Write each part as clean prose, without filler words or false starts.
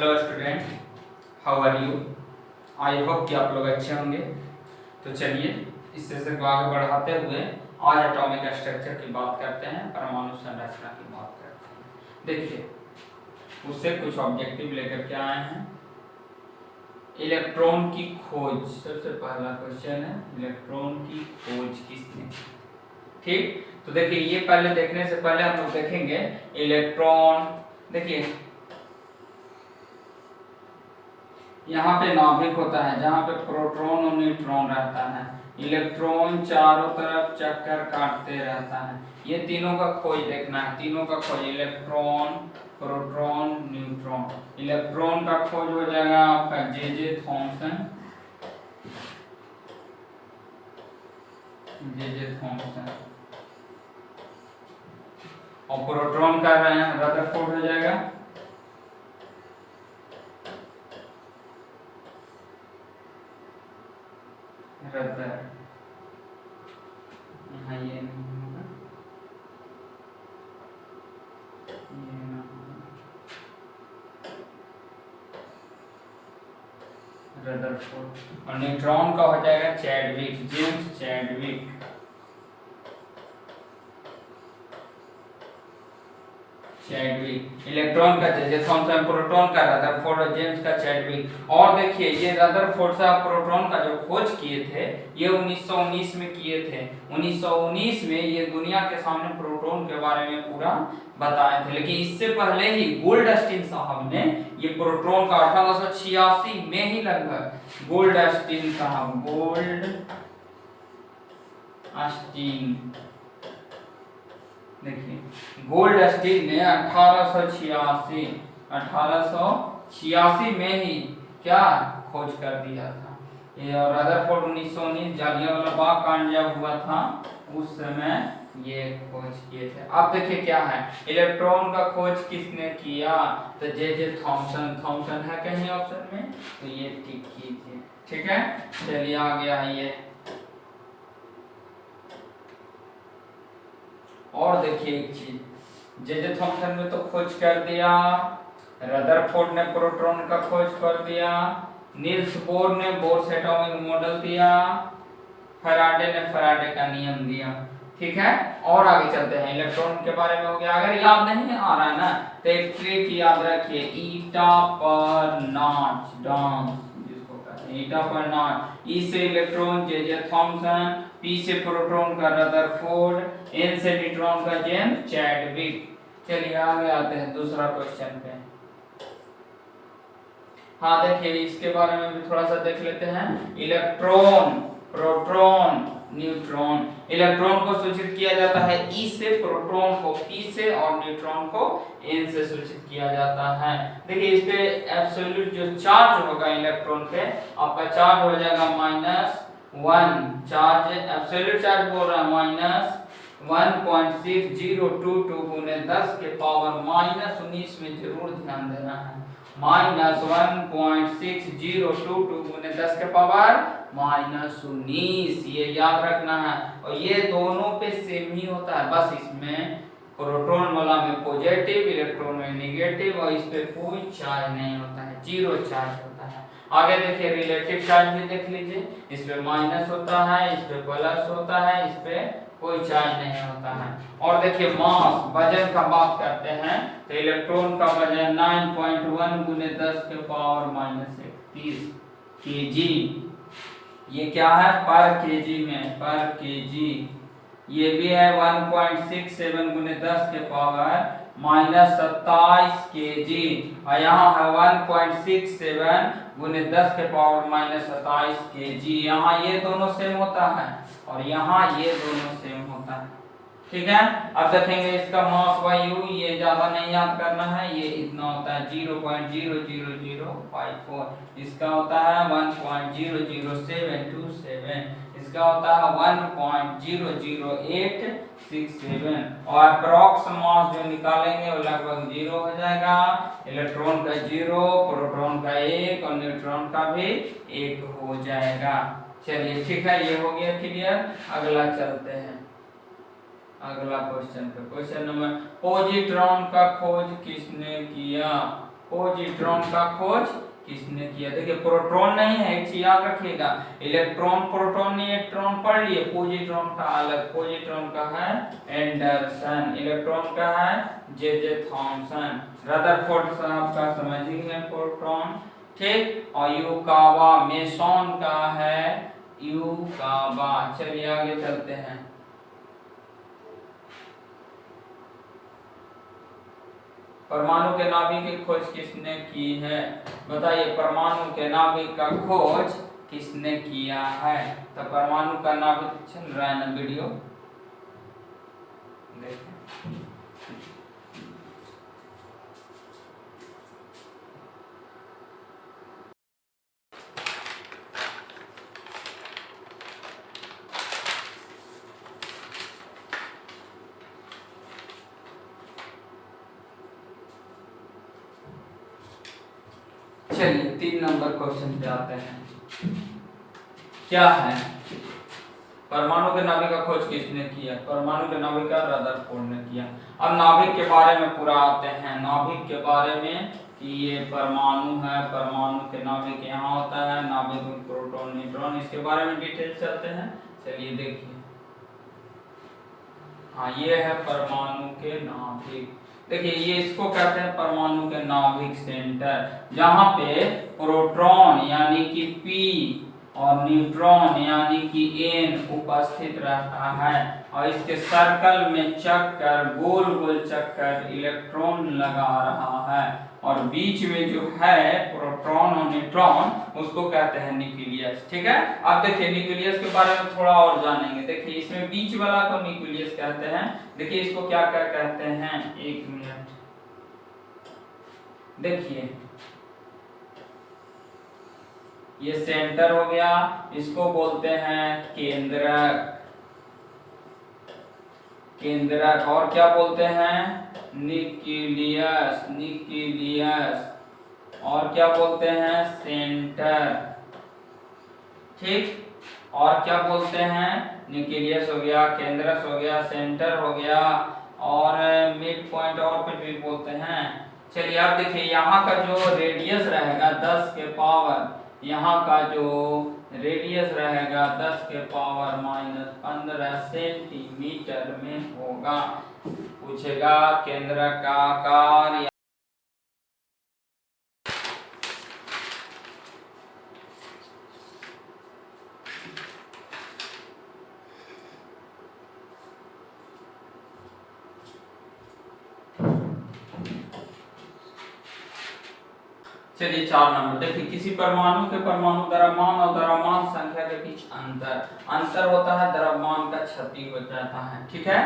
Hello student, how are you. I hope कि आप लोग अच्छे होंगे। तो चलिए इस सेशन को आगे बढ़ाते हुए आज एटॉमिक स्ट्रक्चर की बात करते हैं, परमाणु संरचना की बात करते हैं। देखिए उससे कुछ ऑब्जेक्टिव लेकर के आए हैं। इलेक्ट्रॉन की खोज, सबसे पहला क्वेश्चन है इलेक्ट्रॉन की खोज किसने की। ठीक, तो देखिए ये पहले देखने से पहले हम लोग देखेंगे इलेक्ट्रॉन। देखिए यहाँ पे नाभिक होता है जहाँ पे प्रोटॉन और न्यूट्रॉन रहता है। इलेक्ट्रॉन चारों तरफ चक्कर काटते रहता है। ये तीनों का खोज देखना है, तीनों का खोज, इलेक्ट्रॉन, प्रोटॉन, न्यूट्रॉन। इलेक्ट्रॉन का खोज हो जाएगा आपका जे थॉमसन, जे थॉमसन। और प्रोटॉन कर रहे हैं रदरफोर्ड हो जाएगा, रदर। यहाँ ये नहीं होगा, ये ना होगा, रदरफोर्ड। और न्यूट्रॉन का हो जाएगा Chadwick, James Chadwick. Chadwick. Electron का जे थॉमसन, प्रोटॉन का रदरफोर्ड और जेम्स का चैडविक। और देखिए ये रदरफोर्ड साहब प्रोटॉन का जो खोज किए थे ये 1919 में किए थे। 1919 में ये दुनिया के सामने प्रोटॉन के बारे में पूरा बताए थे। लेकिन इससे पहले ही गोल्डस्टीन साहब ने ये प्रोटॉन का 1886 में ही लगभग गोल्डस्टीन साहब, गोल्डस्टीन, देखिए गोल्डस्टीन ने 1886 में ही क्या खोज कर दिया था। ये और रदरफोर्ड 1919 जालियांवाला बाग कांड जब हुआ था उस समय ये खोज किए थे। अब देखिए क्या है, इलेक्ट्रॉन का खोज किसने किया, तो जे थॉमसन। थॉमसन है कहीं ऑप्शन में, तो ये टिक कीजिए। ठीक है, चलिए आ गया है ये। और देखिए एक चीज, जे थॉमसन ने तो खोज कर दिया, रदरफोर्ड ने प्रोटॉन का खोज कर दिया, नील्स बोर ने बोर्स एटॉमिक मॉडल दिया, फैराडे ने फैराडे का नियम दिया। ठीक है, और आगे चलते हैं। इलेक्ट्रॉन के बारे में हो गया। अगर याद नहीं आ रहा है ना तो एक ट्रिक याद रखिए, ईटा पर नॉट डांस, जिसको कहते हैं ईटा पर नॉट। ई से इलेक्ट्रॉन जे थॉमसन, पी से प्रोटॉन का रदरफोर्ड, एन से न्यूट्रॉन का जेम्स चैडविक। चलिए आगे आते हैं दूसरा क्वेश्चन पे। हाँ देखिए इसके बारे में भी थोड़ा सा देख लेते हैं। Electron, proton, neutron. इलेक्ट्रॉन को सूचित किया जाता है ई से, प्रोटॉन को पी से और न्यूट्रॉन को एन से सूचित किया जाता है। देखिए इस पे एब्सोल्यूट जो चार्ज होगा इलेक्ट्रॉन पे, आपका चार्ज हो जाएगा -1। चार्ज एब्सोल्यूट चार्ज बोल रहा है -1.6022 गुने 10 के पावर -19 में जरूर ध्यान देना है। -1.6022 गुने 10 के पावर -19, ये याद रखना है। और ये दोनों पे सेम ही होता है, बस इसमें प्रोटॉन वाला में पॉजिटिव, इलेक्ट्रॉन में नेगेटिव, और इस पे कोई चार्ज नहीं होता है, जीरो चार्ज होता है। आगे देखिए रिलेटिव चार्ज भी देख लीजिए, इस पे माइनस होता है, इस पे प्लस होता है, इस पे कोई चार्ज नहीं होता है। और देखिए मास, वजन का बात करते हैं तो इलेक्ट्रॉन का वजन 9.1 गुने 10 के पावर -31 केजी। ये क्या है पर केजी में, पर केजी। ये भी है 1.67 गुने 10 के पावर -27 केजी। और यहाँ है 1.67 गुने 10 के पावर -27 केजी। यहाँ ये दोनों सेम होता है और यहाँ ये दोनों सेम होता है। ठीक है, अब देखेंगे इसका मास वायु, ये ज्यादा नहीं याद करना है, ये इतना होता है 0.00054। इसका होता है 1.00727, इसका होता है 1.00867। और अप्रॉक्स मास जो निकालेंगे वो लगभग 0 हो जाएगा। इलेक्ट्रॉन का 0, प्रोटॉन का 1 और न्यूट्रॉन का भी 1 हो जाएगा। चलिए ठीक है, ये हो गया क्लियर। अगला चलते हैं, अगला क्वेश्चन पे। क्वेश्चन नंबर, पॉजिट्रॉन का खोज किसने किया। पॉजिट्रॉन का खोज किसने किया? देखिए प्रोटॉन नहीं है, एक चीज याद रखिएगा, इलेक्ट्रॉन प्रोटॉन न्यूट्रॉन पढ़ लिए, पॉजिट्रॉन का अलग, पॉजिट्रॉन का है एंडरसन, इलेक्ट्रॉन का है जे थॉमसन, रदरफोर्ड साहब का समझ ही है प्रोटॉन, ठीक। और यूकावा मेसॉन का है यूकावा। चलिए आगे चलते हैं। परमाणु के नाभिक की खोज किसने की है? बताइए, परमाणु के नाभिक का खोज किसने किया है? तो परमाणु का नाभिक चल रहा है ना वीडियो, देखें। चलिए 3 नंबर क्वेश्चन पे आते हैं। क्या है? परमाणु के नाभिक का खोज किसने किया? परमाणु के नाभिक का रदरफोर्ड ने किया। अब नाभिक के बारे में पूरा आते हैं, नाभिक के बारे में कि ये परमाणु है, परमाणु के नाभिक यहाँ होता है, नाभिक में प्रोटॉन न्यूट्रॉन, इसके बारे में डिटेल चलते हैं। चलिए देखिए, हाँ ये है परमाणु के नाभिक। देखिए ये इसको कहते हैं परमाणु के नाभिक सेंटर, जहाँ पे प्रोटॉन यानी कि P और न्यूट्रॉन यानी कि N उपस्थित रहता है, और इसके सर्कल में चक्कर, गोल गोल चक्कर इलेक्ट्रॉन लगा रहा है, और बीच में जो है प्रोटॉन और न्यूट्रॉन उसको कहते हैं न्यूक्लियस, ठीक है। अब देखिए न्यूक्लियस के बारे में थोड़ा और जानेंगे। देखिए इसमें बीच वाला को न्यूक्लियस कहते हैं। देखिए इसको क्या क्या कहते हैं, एक मिनट देखिए, ये सेंटर हो गया, इसको बोलते हैं केंद्रक, केंद्रक, और क्या बोलते हैं? न्यूक्लियस, न्यूक्लियस, और क्या बोलते हैं? सेंटर, ठीक। और क्या बोलते हैं? न्यूक्लियस हो गया, केंद्रक हो गया, सेंटर हो गया, और मिड पॉइंट और कुछ भी बोलते हैं। चलिए आप देखिए, यहाँ का जो रेडियस रहेगा 10 के पावर, यहाँ का जो रेडियस रहेगा 10 के पावर -15 सेंटीमीटर में होगा। पूछेगा केंद्र का आकार, चलिए 4 नंबर देखिए, किसी परमाणु के परमाणु द्रव्यमान और द्रव्यमान संख्या के बीच अंतर होता है, द्रव्यमान का क्षति हो जाता है, ठीक है।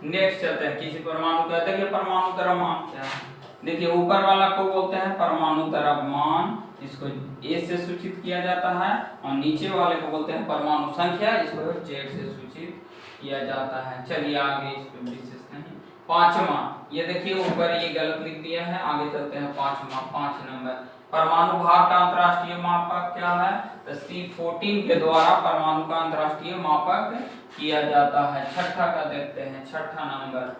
नेक्स्ट चलते हैं, किसी परमाणु का, देखिए परमाणु द्रव्यमान क्या है? देखिए ऊपर वाला को बोलते हैं परमाणु द्रव्यमान, इसको A से सूचित किया जाता है, और नीचे वाले को बोलते हैं परमाणु संख्या, इसको Z से सूचित किया जाता है। चलिए आगे, इस पे विशेष नहीं। 5वां, ये देखिए ऊपर ये गलत लिख दिया है, आगे चलते हैं 5वां, 5 नंबर, परमाणु भार का अंतरराष्ट्रीय मापक क्या है? तो C14 के द्वारा परमाणु का अंतरराष्ट्रीय मापक किया जाता है। छठा का देखते हैं, छठा नंबर,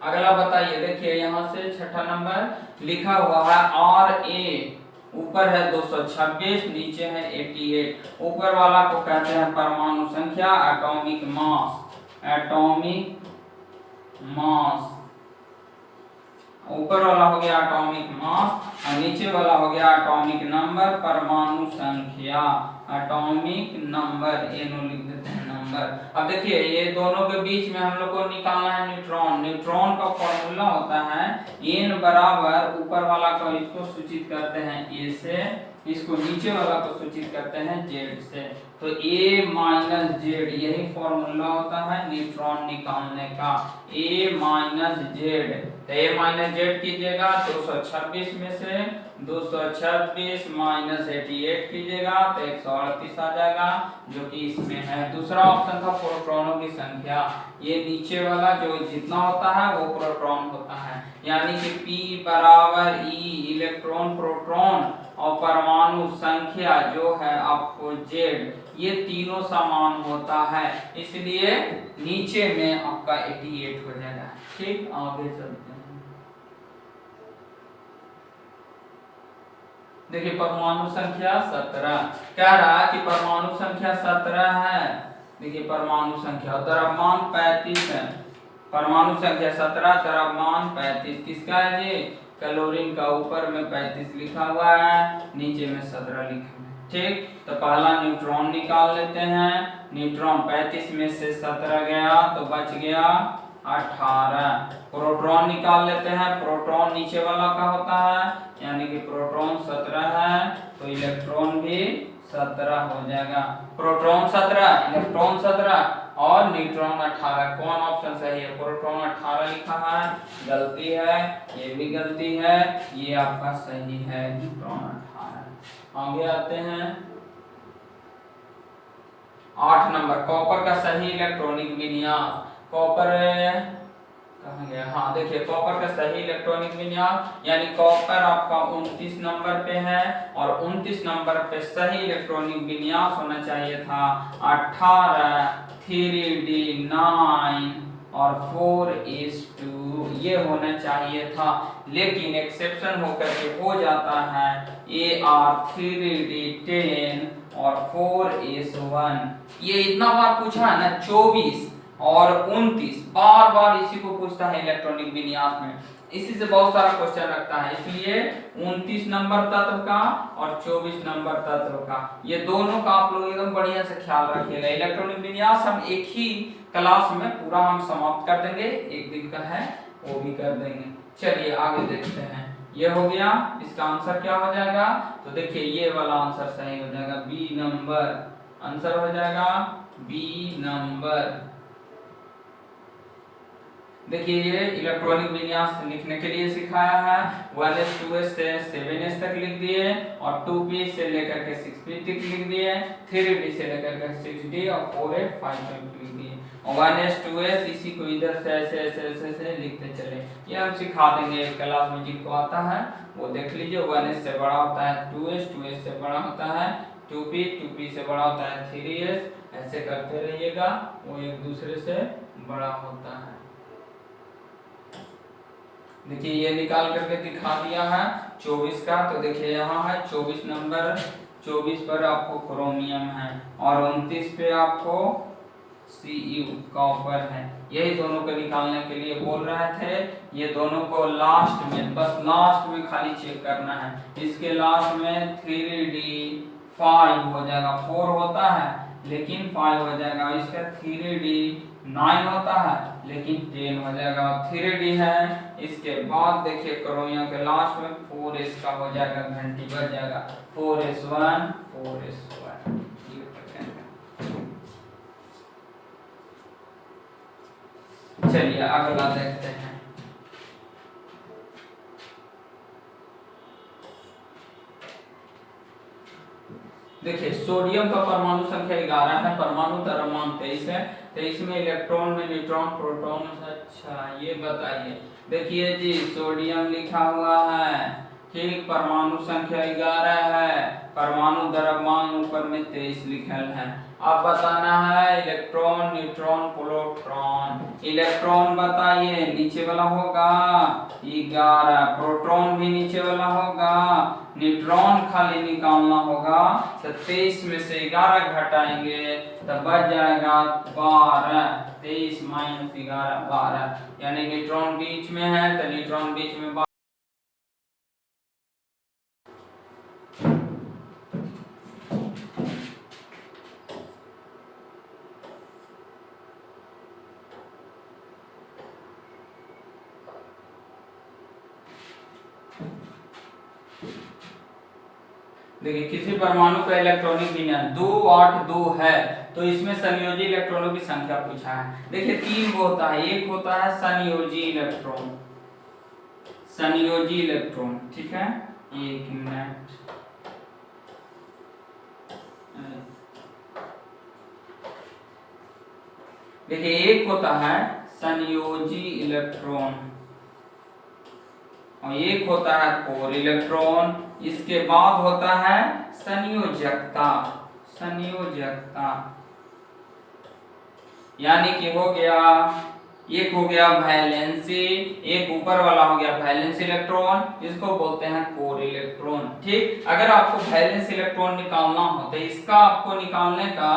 अगला बताइए। देखिए यहाँ से छठा नंबर लिखा हुआ है RA, ऊपर है 226, नीचे है 88, ऊपर वाला को कहते हैं परमाणु संख्या, एटॉमिक मास, एटॉमिक मास, ऊपर वाला हो गया एटॉमिक मास, और नीचे वाला हो गया एटॉमिक नंबर, परमाणु संख्या, एटॉमिक नंबर, एनो लिख देते हैं नंबर। अब देखिए ये दोनों के बीच में हम लोग को निकालना है न्यूट्रॉन। न्यूट्रॉन का फॉर्मूला होता है n बराबर, ऊपर वाला को इसको सूचित करते हैं A से, इसको नीचे वाला को सूचित करते हैं Z से, तो A माइनस Z, यही फॉर्मूला होता है न्यूट्रॉन निकालने का, A माइनस Z। तो A माइनस Z कीजिएगा, 226 में से 226 माइनस 88 कीजिएगा तो 138 आ जाएगा, जो कि इसमें है। दूसरा ऑप्शन था प्रोटॉनों की संख्या, ये नीचे वाला जो जितना होता है वो प्रोटॉन होता है, यानी कि P बराबर E, इलेक्ट्रॉन प्रोटॉन, और परमाणु संख्या जो है आपको Z, ये तीनों समान होता है, इसलिए नीचे में आपका 88 हो जाएगा, ठीक। आगे चलते हैं, देखिए परमाणु संख्या 17 कह रहा है कि परमाणु संख्या 17 है। देखिए परमाणु संख्या द्रव्यमान 35 है। परमाणु संख्या 17 द्रव्यमान 35 किसका है जी? क्लोरीन का ऊपर में 35 लिखा हुआ है, नीचे में 17 लिखा है। ठीक, तो पहला न्यूट्रॉन निकाल लेते हैं। न्यूट्रॉन 35 में से 17 गया तो बच गया 18। प्रोटॉन निकाल लेते हैं। प्रोटॉन नीचे वाला का होता है, यानी कि प्रोटॉन 17 है तो इलेक्ट्रॉन भी 17 हो जाएगा। प्रोटॉन 17 इलेक्ट्रॉन 17 और न्यूट्रॉन 18। कौन ऑप्शन सही है? प्रोटॉन 18 लिखा है, गलती है, ये भी गलती है, ये आपका सही है न्यूट्रॉन 18। आगे आते हैं 8 नंबर, कॉपर का सही इलेक्ट्रॉनिक विन्यास। कॉपर कहाँ गया? हाँ देखिए कॉपर का सही इलेक्ट्रॉनिक विन्यास, यानी कॉपर आपका 29 नंबर पे है और 29 नंबर पे सही इलेक्ट्रॉनिक विन्यास होना चाहिए था 18 3D9 और 4s2 ये होना चाहिए था, लेकिन एक्सेप्शन होकर के हो जाता है AR 3D10 और 4s1। ये इतना बार पूछा है ना, 24 और 29 बार बार इसी को पूछता है इलेक्ट्रॉनिक विन्यास में, इसी से बहुत सारा क्वेश्चन रखता है। इसलिए 29 नंबर तत्व का और 24 नंबर तत्व का, ये दोनों का आप लोग एकदम बढ़िया से ख्याल रखिएगा। इलेक्ट्रॉनिक विन्यास हम एक ही क्लास में पूरा हम समाप्त कर देंगे, एक दिन का है वो भी कर देंगे। चलिए आगे देखते हैं। ये हो गया, इसका आंसर क्या हो जाएगा? तो देखिए ये वाला आंसर सही हो जाएगा, बी नंबर आंसर हो जाएगा, बी नंबर। देखिए ये इलेक्ट्रॉनिक विन्यास लिखने के लिए सिखाया है। 1s 2s से 7s तक लिख दिए और 2p से लेकर के 6p तक लिख दिए, 3d से लेकर के 6d और 4f 5f लिख दिए। और 1s 2s इसी को इधर से ऐसे ऐसे ऐसे ऐसे लिखते चले। ये हम सिखा देंगे क्लास में, जिनको आता है वो देख लीजिए। 1s से बड़ा होता है 2s, 2s से बड़ा होता है 2p, 2p से बड़ा होता है 3s, ऐसे करते रहिएगा, वो एक दूसरे से बड़ा होता है। देखिए ये निकाल करके दिखा दिया है 24 का, तो देखिए यहाँ है 24 नंबर, 24 पर आपको क्रोमियम है और 29 पे आपको Cu कॉपर है। यही दोनों को निकालने के लिए बोल रहे थे। ये दोनों को लास्ट में, बस लास्ट में खाली चेक करना है। इसके लास्ट में 3D5 हो जाएगा, 4 होता है लेकिन 5 हो जाएगा। इसका 3D9 होता है लेकिन 10 हो जाएगा, 3D है। इसके बाद देखिए क्रोमियम के लास्ट में 4s का हो जाएगा, घंटी बज जाएगा 4s1 4s1। चलिए अगला देखते हैं। देखिए सोडियम का परमाणु संख्या 11 है, परमाणु द्रव्यमान 23 है, 23 में इलेक्ट्रॉन में न्यूट्रॉन प्रोटॉन। अच्छा ये बताइए, देखिए जी सोडियम लिखा हुआ है, ठीक, परमाणु संख्या 11 है, परमाणु द्रव्यमान ऊपर में 23 लिखल है। अब बताना है इलेक्ट्रॉन न्यूट्रॉन प्रोटॉन। इलेक्ट्रॉन बताइए नीचे वाला होगा 11, प्रोटॉन भी नीचे वाला होगा, न्यूट्रॉन खाली निकालना होगा। तो 23 में से 11 घटाएंगे तो बच जाएगा 12, 23 माइनस 11 12, यानी न्यूट्रॉन बीच में है तो न्यूट्रॉन बीच में। देखिए किसी परमाणु का इलेक्ट्रॉनिक विन्यास 2 8 2 है तो इसमें संयोजी इलेक्ट्रॉनों की संख्या पूछा है। देखिए 3 होता है, एक होता है संयोजी इलेक्ट्रॉन, संयोजी इलेक्ट्रॉन, ठीक है, एक मिनट। देखिए एक होता है संयोजी इलेक्ट्रॉन और एक होता है कोर इलेक्ट्रॉन। इसके बाद होता है संयोजकता, संयोजकता यानी कि हो गया एक हो गया वैलेंसी, एक ऊपर वाला हो गया वैलेंस इलेक्ट्रॉन, इसको बोलते हैं कोर इलेक्ट्रॉन। ठीक, अगर आपको वैलेंस इलेक्ट्रॉन निकालना हो तो इसका आपको निकालने का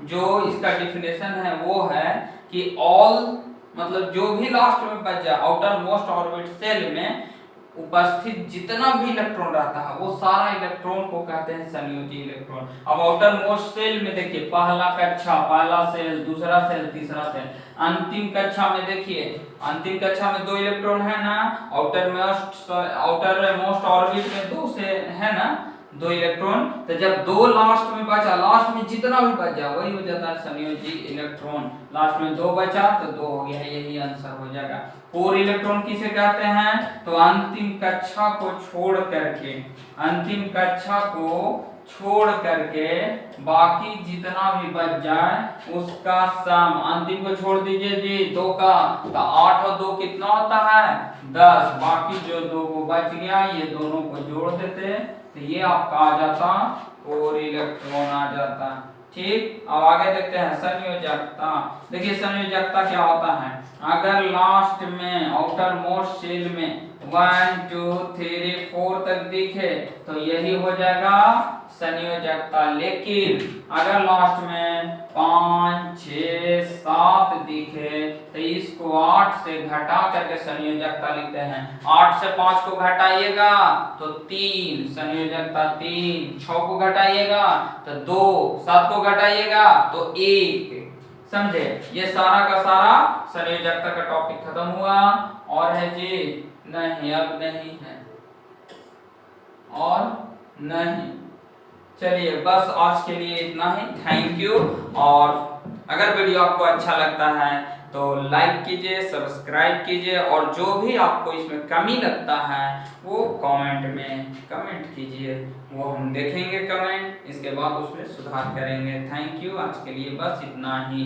जो इसका डिफिनेशन है वो है कि ऑल मतलब जो भी लास्ट में बच जाए आउटर मोस्ट ऑर्बिट सेल में उपस्थित जितना भी इलेक्ट्रॉन रहता है वो सारा इलेक्ट्रॉन को कहते हैं संयोजी इलेक्ट्रॉन। अब आउटर मोस्ट सेल में देखिए पहला कक्षा, पहला सेल, दूसरा सेल, तीसरा सेल, अंतिम कक्षा में देखिए अंतिम कक्षा में 2 इलेक्ट्रॉन है ना, आउटर मोस्ट ऑर्बिट में 2 से है ना 2 इलेक्ट्रॉन। तो जब 2 लास्ट में बचा, लास्ट में जितना भी बच जाए वही हो जाता है संयोजी इलेक्ट्रॉन। लास्ट में 2 बचा तो 2 हो गया, यही आंसर हो जाएगा। कोर इलेक्ट्रॉन किसे कहते हैं? तो अंतिम कक्षा को छोड़ करके, अंतिम कक्षा को छोड़ करके बाकी जितना भी बच जाए उसका सम, अंतिम को छोड़ दीजिए जी 2 का, तो 8 और 2 कितना होता है 10, बाकी जो 2 को बच गया ये दोनों को जोड़ देते तो ये आपका आ जाता कोर इलेक्ट्रॉन आ जाता। ठीक, अब आगे देखते हैं संयोजकता। देखिए संयोजकता क्या होता है, अगर लास्ट में आउटर मोस्ट सेल में 1 2 3 4 तक दिखे तो यही हो जाएगा संयोजकता। लेकिन अगर लास्ट में 5 6 7 दिखे तो इसको 8 से घटा करके संयोजकता लिखते हैं। 8 से 5 को घटाइएगा तो 3 संयोजकता 3, 6 को घटाइएगा तो 2, 7 को घटाइएगा तो 1। समझे, ये सारा का सारा संयोजकता का टॉपिक खत्म हुआ। और है जी नहीं, अब नहीं है और नहीं। चलिए बस आज के लिए इतना ही, थैंक यू। और अगर वीडियो आपको अच्छा लगता है तो लाइक कीजिए, सब्सक्राइब कीजिए और जो भी आपको इसमें कमी लगता है वो कमेंट में कमेंट कीजिए, वो हम देखेंगे कमेंट, इसके बाद उसमें सुधार करेंगे। थैंक यू, आज के लिए बस इतना ही।